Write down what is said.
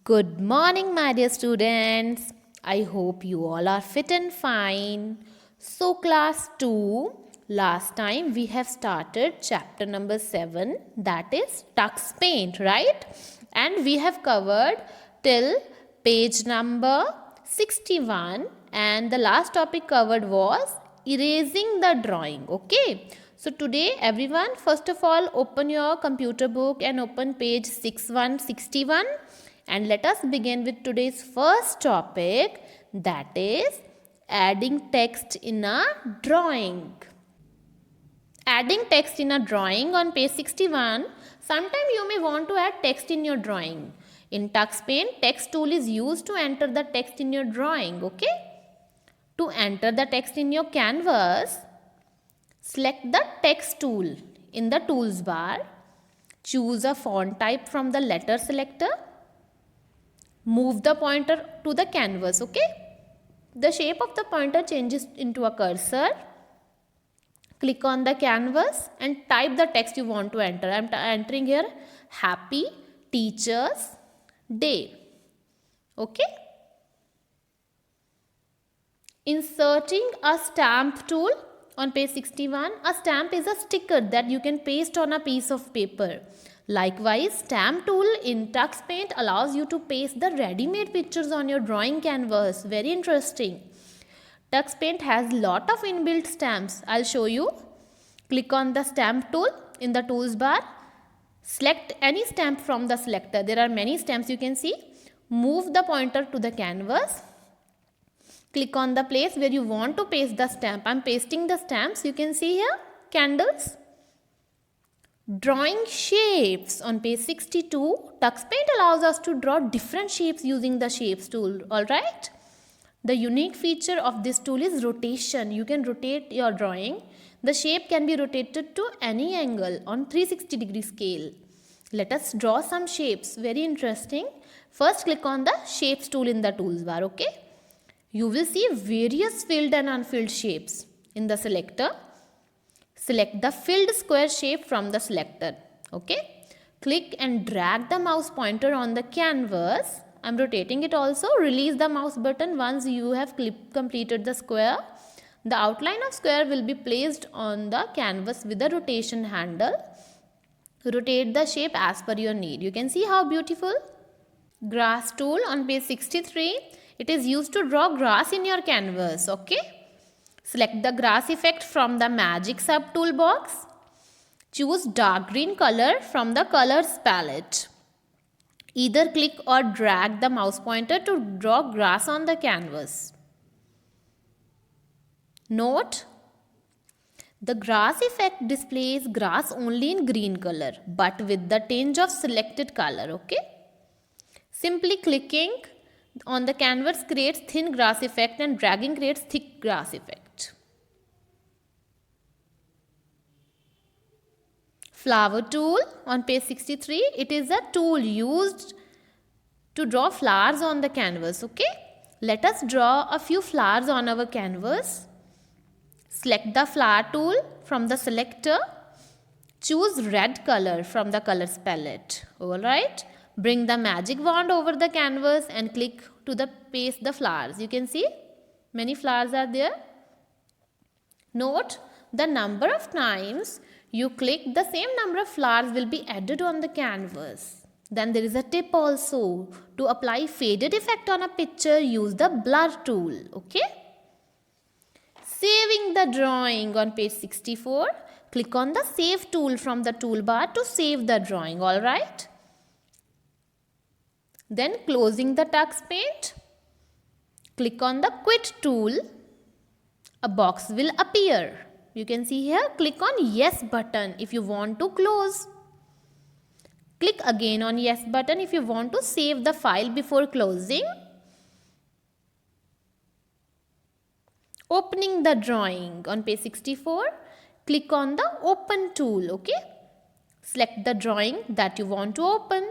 Good morning, my dear students. I hope you all are fit and fine. So, class 2, last time we have started chapter number 7, that is Tux Paint, right? And we have covered till page number 61, and the last topic covered was erasing the drawing. Okay. So today everyone, first of all, open your computer book and open page 6161, and let us begin with today's first topic, that is adding text in a drawing. Adding text in a drawing on page 61. Sometime you may want to add text in your drawing. In Tux Paint, text tool is used to enter the text in your drawing. Okay. To enter the text in your canvas, select the text tool in the tools bar. Choose a font type from the letter selector. Move the pointer to the canvas. Okay. The shape of the pointer changes into a cursor. Click on the canvas and type the text you want to enter. I am entering here Happy Teachers Day. Okay. Inserting a stamp tool on page 61. A stamp is a sticker that you can paste on a piece of paper. Likewise, stamp tool in Tux Paint allows you to paste the ready-made pictures on your drawing canvas. Very interesting. Tux Paint has lot of inbuilt stamps. I'll show you. Click on the stamp tool in the tools bar. Select any stamp from the selector. There are many stamps you can see. Move the pointer to the canvas. Click on the place where you want to paste the stamp. I'm pasting the stamps. You can see here candles. Drawing shapes on page 62. Tux Paint allows us to draw different shapes using the shapes tool. Alright. The unique feature of this tool is rotation. You can rotate your drawing. The shape can be rotated to any angle on 360-degree scale. Let us draw some shapes. Very interesting. First, click on the shapes tool in the tools bar. Okay. You will see various filled and unfilled shapes in the selector. Select the filled square shape from the selector. Okay. Click and drag the mouse pointer on the canvas. I'm rotating it also. Release the mouse button once you have completed the square. The outline of square will be placed on the canvas with the rotation handle. Rotate the shape as per your need. You can see how beautiful. Grass tool on page 63. It is used to draw grass in your canvas. Okay. Select the grass effect from the magic sub toolbox. Choose dark green color from the colors palette. Either click or drag the mouse pointer to draw grass on the canvas. Note, the grass effect displays grass only in green color but with the tinge of selected color. Okay. Simply clicking on the canvas creates thin grass effect and dragging creates thick grass effect. Flower tool on page 63. It is a tool used to draw flowers on the canvas. Okay. Let us draw a few flowers on our canvas. Select the flower tool from the selector. Choose red color from the colors palette. Alright. Bring the magic wand over the canvas and click to paste the flowers. You can see many flowers are there. Note, the number of times you click, the same number of flowers will be added on the canvas. Then there is a tip also. To apply faded effect on a picture, use the blur tool. Okay. Saving the drawing on page 64. Click on the save tool from the toolbar to save the drawing. Alright. Then closing the Tux Paint. Click on the quit tool. A box will appear. You can see here, click on yes button if you want to close. Click again on yes button if you want to save the file before closing. Opening the drawing on page 64. Click on the open tool. Okay. Select the drawing that you want to open.